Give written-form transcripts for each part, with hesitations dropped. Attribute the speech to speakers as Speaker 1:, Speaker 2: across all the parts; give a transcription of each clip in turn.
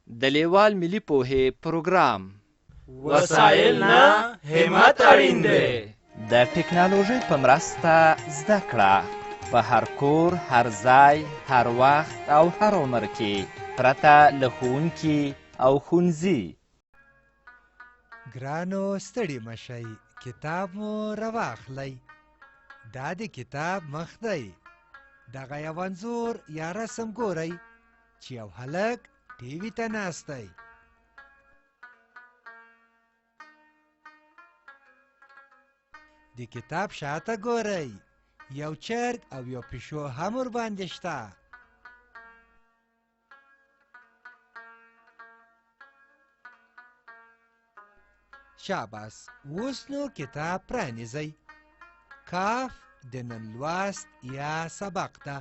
Speaker 1: د لیوال ملي پوهې پروګرام
Speaker 2: وسایل نه همت اړین دی.
Speaker 1: د ټکنالوژۍ په مرسته زده کړه په هر کور، هر ځای، هر وخت او هر عمر کې پرته له ښوونکي او ښوونځي.
Speaker 3: ګرانو ستړي مشئ، کتاب مو راواخلئ. دا د کتاب مخ دی. دغه یو انځور یا رسم ګورئ چې یو هلک ټي وي ته ناست دی. د کتاب شاته ګورئ، یو چرګ او یو پیشو هم ورباندې شته. شاباس، اوس نو کتاب پرانیزئ. کاف د نن لوست یا سبق ده.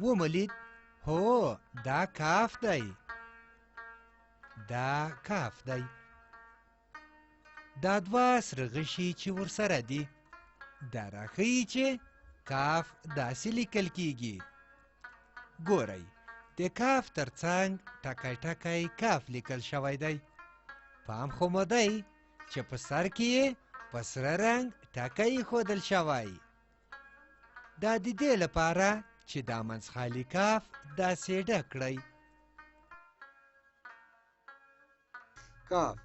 Speaker 3: ومولید؟ هو، دا کاف دی. دا کاف دی. دا دوه سره غشي چې ورسره دي، دا راښیي چې کاف داسې لیکل کیږي. ګورئ، د کاف ترڅنګ ټکی ټکی کاف لیکل شوی دی. پام خو مو دی چې په سر کې یې په سره رنګ ټکی ایښودل شوی. دا د دې لپاره چې دا منځخالي کاف داسې ډک کړئ.
Speaker 4: کاف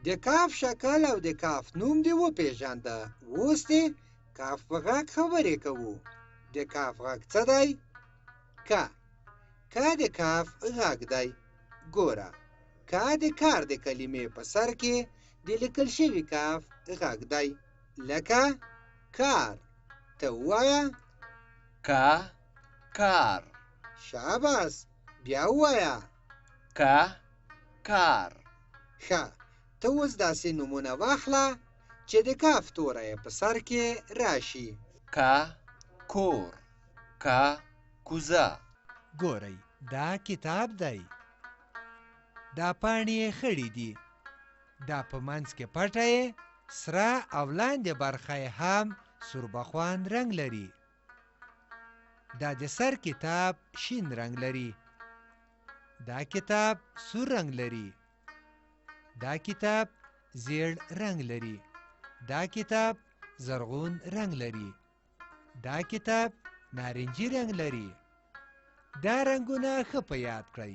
Speaker 4: د کاف شکل او د کاف نوم دې وپېژانده. اوس دې کاف په غږ خبرې کوو. د کاف غږ څه دی؟ کا د کاف غږ دی. ګوره، کا د کار د کلمې په سر کې د لیکل شوي کاف غږ دی. لکه کار. ته ووایه
Speaker 2: کار.
Speaker 4: شاباس، بیا ووایه
Speaker 2: کار.
Speaker 4: ښه، ته اوس داسې نومونه واخله چې د کاف توری په سر کې راشي.
Speaker 2: کور، کوزه.
Speaker 3: ګورئ، دا کتاب دی. دا پاڼې یې خړې دي. دا په منځ کې پټه یې سره او لاندې برخه یې هم سوربخوان رنګ لري. دا د سر کتاب شین رنګ لري. دا کتاب سور رنګ لري. دا کتاب زیړ رنګ لري. دا کتاب زرغون رنګ لري. دا کتاب نارنجي رنګ لري. دا رنګونه ښه په یاد کړئ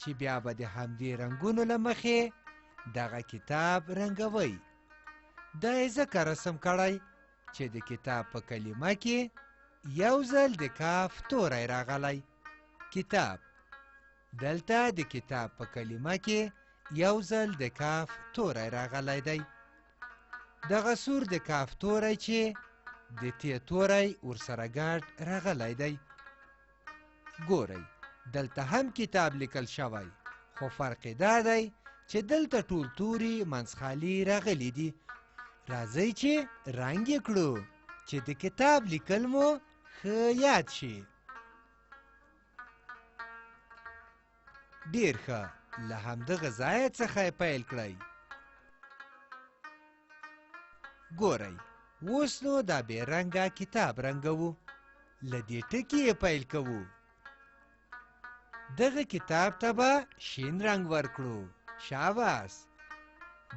Speaker 3: چې بیا به د همدې رنګونو له مخې دغه کتاب رنګوئ. دا یې ځکه رسم کړی چې د کتاب په کلمه کې یو ځل د کاف توری راغلی. کتاب. دلته د کتاب په کلمه کې یو ځل د کاف توری راغلی دی. دغه سور د کاف توری چې د تی توری ورسره ګډ راغلی دی. ګورئ، دلته هم کتاب لیکل شوی، خو فرق دا دی چې دلته ټول توري منځخالي راغلي دي. راځئ چې رنګ یې کړو چې د کتاب لیکل مو ښه یاد شي. ډېر ښه، له همدغه ځایه څخه یې پیل کړئ. ګورئ، اوس نو دا بې رنګه کتاب رنګوو. له دې ټکي یې پیل کوو. دغه کتاب ته به شین رنګ ورکړو. شاباس.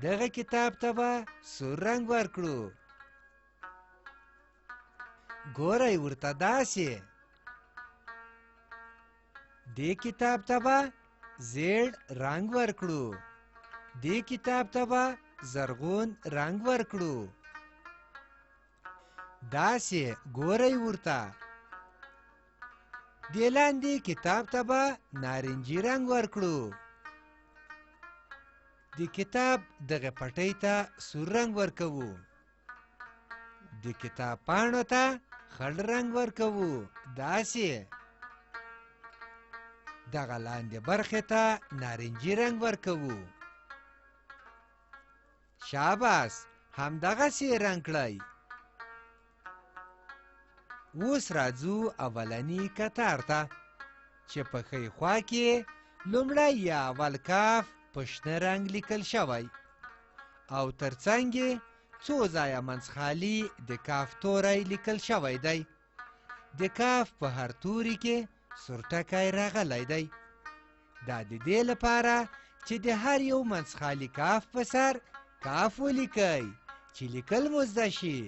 Speaker 3: دغه کتاب ته به سور رنګ ورکړو. ګورئ ورته داسې. دې کتاب ته به زیړ رنګ ورکړو. دې کتاب ته به زرغون رنګ ورکړو. داسې ګورئ ورته. دې لاندې کتاب ته به نارنجي رنګ ورکړو. د کتاب دغه پټۍ ته سور رنګ ورکوو. د کتاب پاڼو ته خړ رنګ ورکوو. داسې. دغه لاندې برخې ته نارنجي رنګ ورکوو. شاباس، همدغسې رنګ کړئ. اوس راځو اولني کتار ته چې په ښی خوا کې لومړی یا اول کاف په شنه رنګ لیکل شوی او ترڅنګ یې څو ځایه منځخالي د کاف توری لیکل شوی دی. د کاف په هر توري کې سور ټکی راغلی دی. دا د دې لپاره چې د هر یو منځخالي کاف په سر کاف ولیکئ چې لیکل مو زده شي.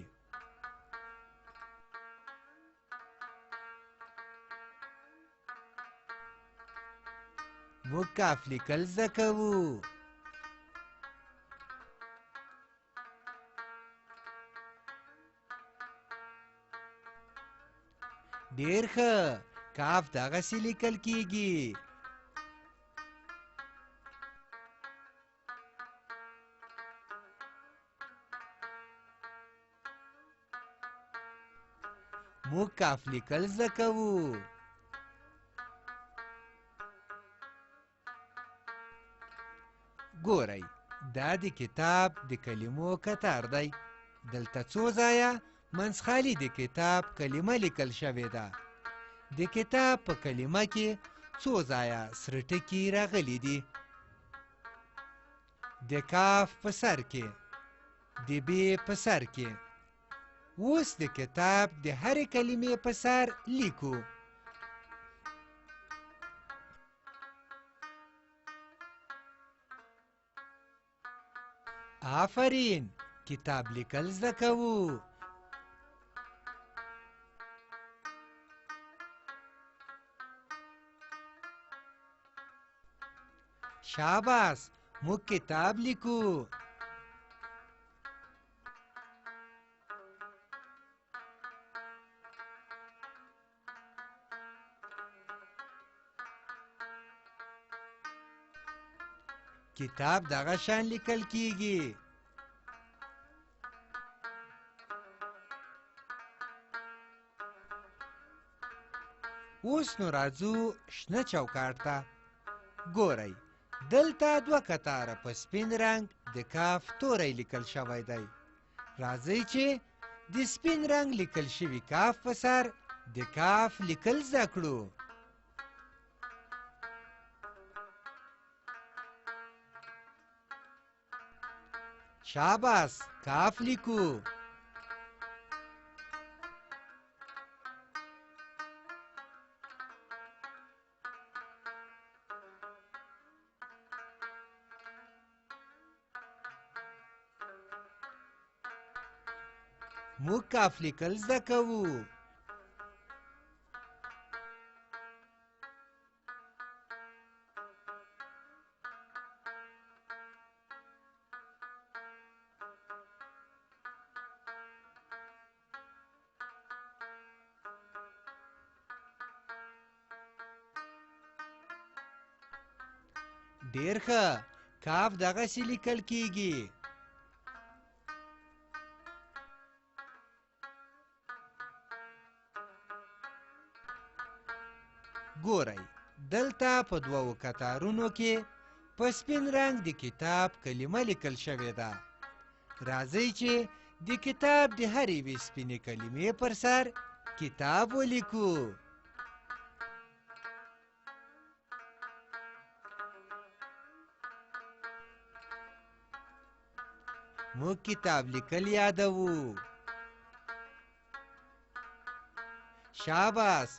Speaker 3: موږ کاف لیکل زده کوو. ډېر ښه، کاف دغسې لیکل کیږي. موږ کاف لیکل زده کوو. ګورئ، دا د کتاب د کلمو کتار دی. دلته څو ځایه منځخالي د کتاب کلمه لیکل شوې ده. د کتاب په کلمه کې څو ځایه سره ټکي راغلي دي. د کاف په سر کې، د ب په سر کې. اوس د کتاب د هرې کلمې په سر لیکو. آفرین، کتاب لیکل زده کوو. شاباس، موږ کتاب لیکو. کتاب دغه شان لیکل کیږي. اوس نو راځو شنه چوکاټ ته. ګورئ، دلته دوه کتاره په سپین رنګ د کاف توری لیکل شوی دی. راځئ چې د سپین رنګ لیکل شوي کاف په سر د کاف لیکل زده کړو. شاباس، کاف لیکو. موږ کاف لیکل زده کوو. ډېر ښه، کاف دغسې لیکل کیږي. ګورئ، دلته په دوو کتارونو کې په سپین رنګ د کتاب کلمه لیکل شوې ده. راځئ چې د کتاب د هرې یوې سپینې کلمې پر سر کتاب ولیکو. موږ کتاب لیکل یادوو. شاباس،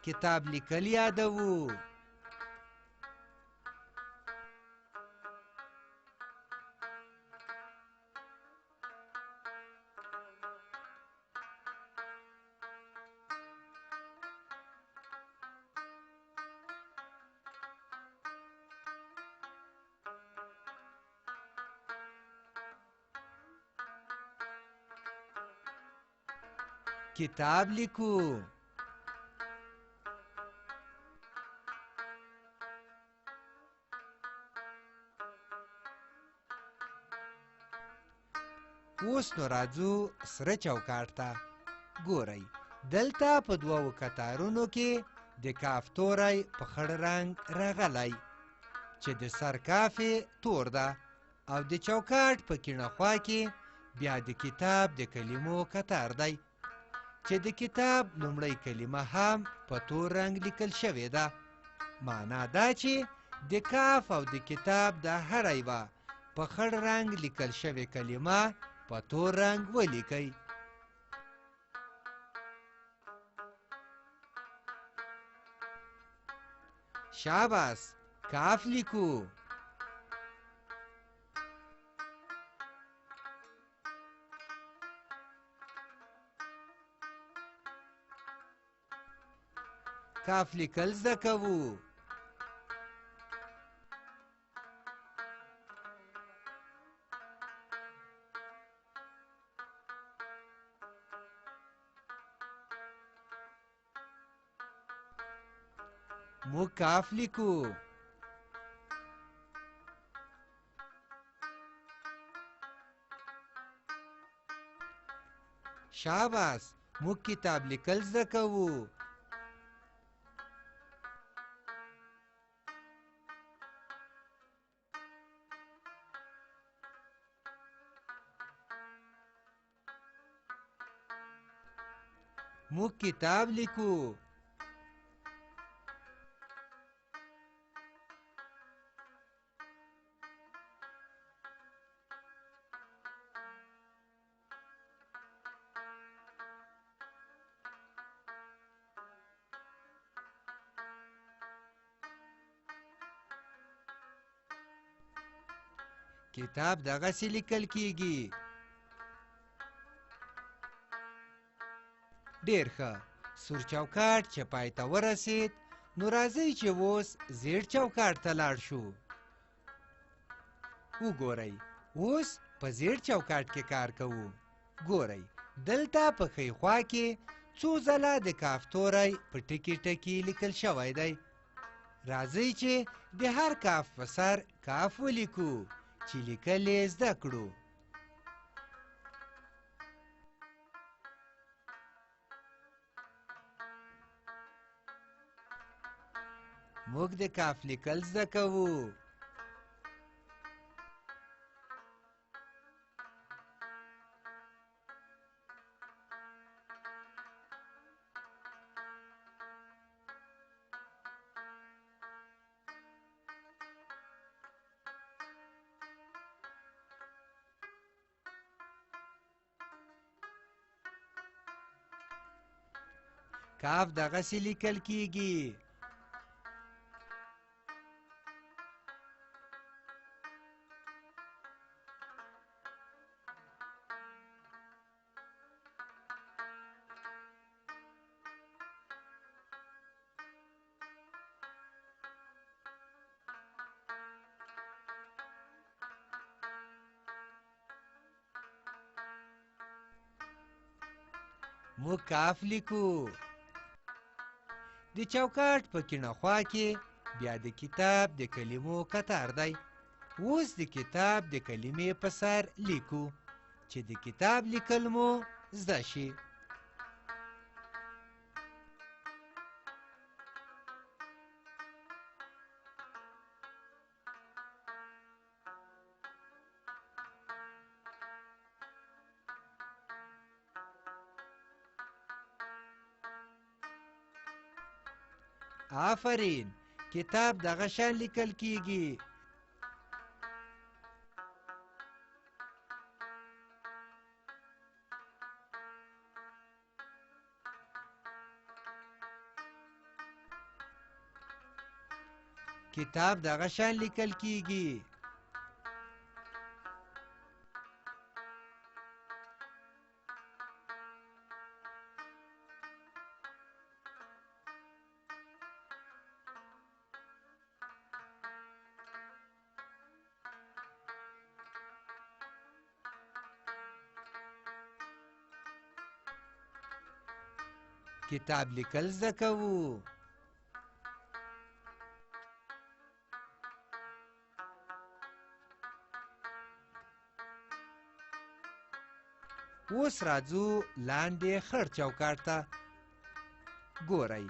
Speaker 3: کتاب لیکل یادوو. کتاب لیکو. اوس نو راځو سره چوکاټ ته. ګورئ، دلته په دوو کتارونو کې د کاف توری په خړ رنګ راغلی چې د سر کاف تور ده، او د چوکاټ په کیڼه خوا کې بیا د کتاب د کلمو کتار دی چې د کتاب لومړی کلمه هم په تور رنګ لیکل شوې ده. معنا دا چې د کاف او د کتاب د هره یوه په خړ رنګ لیکل شوې کلمه په تور رنګ ولیکئ. شاباس، کاف لیکو. کاف لیکل زده کوو. موږ کاف لیکو. شاباس، موږ کتاب لیکل زده کوو. موږ کتاب لیکو. کتاب دغسې لیکل کیږي. ډېر ښه، سور چوکاټ چې پای ته ورسید، نو راځئ چې اوس زیړ چوکاټ ته لاړ شو. وګورئ، اوس په زیړ چوکاټ کې کار کوو. ګورئ، دلته په ښي خوا کې څو ځله د کاف توری په ټکي ټکي لیکل شوی دی. راځئ چې د هر کاف په سر کاف ولیکو چې لیکل یې زده کړو. موږ د کاف لیکل زده کوو. کاف دغسې لیکل کیږي. موږ کاف لیکو. د چوکاټ په کیڼه خوا کې بیا د کتاب د کلمو کتار دی. اوس د کتاب د کلمې په سر لیکو چې د کتاب لیکل مو زده شي. آفرین، کتاب دغه شان لیکل کیږي. کتاب دغه شان لیکل کیږي. کتاب لیکل زده کوو. اوس راځو لاندې خړ چوکاټ ته. ګورئ،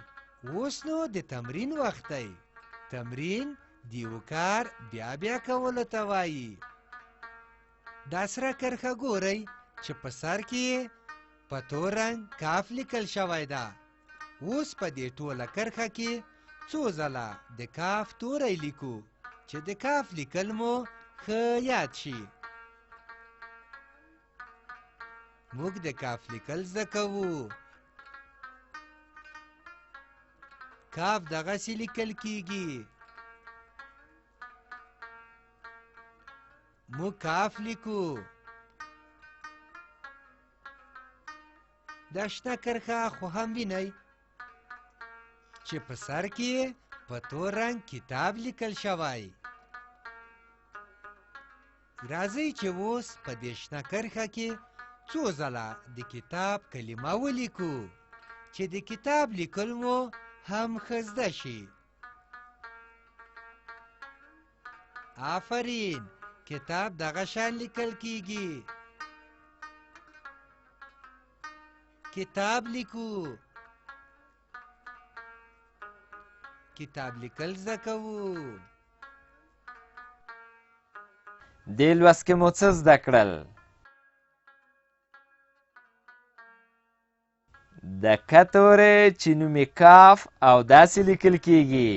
Speaker 3: اوس نو د تمرین وخت دی. تمرین د یو کار بیا بیا کولو ته وایي. دا سره کرښه ګورئ چې په سر کې په تور رنګ کاف لیکل شوی ده. اوس په دې ټوله کرښه کې څو ځله د کاف توری لیکو چې د کاف لیکل مو ښه یاد شي. موږ د کاف لیکل زده کوو. کاف دغسې لیکل کیږي. موږ کاف لیکو. دا شنه کرښه خو هم وینئ چې په سر کې په تور رنګ کتاب لیکل شوی. راځئ چې اوس په دې شنه کرښه کې څو ځله د کتاب کلمه ولیکو چې د کتاب لیکل مو هم ښه زده شي. آفرین، کتاب دغه شان لیکل کیږي. کتاب لیکو. کتاب لیکل زده کوو.
Speaker 1: دې لوست کې مو څه زده کړل؟ د ک توری چې نوم یې کاف او داسې لیکل کیږي،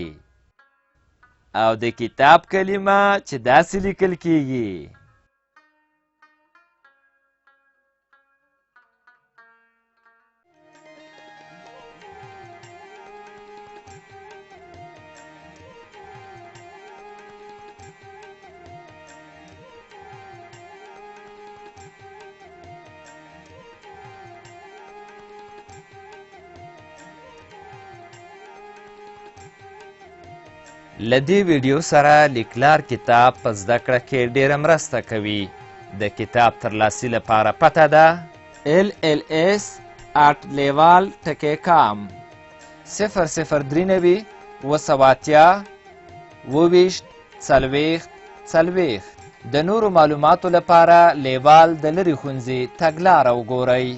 Speaker 1: او د کتاب کلمه چې داسې لیکل کیږي. له دې ویډیو سره لیکلار کتاب په زده کړه کې ډېره مرسته کوي. د کتاب ترلاسي لپاره پته ده LLS@leval.com 003 280 40 د نورو معلوماتو لپاره لیوال د لرې ښوونځي تګلاره وګورئ.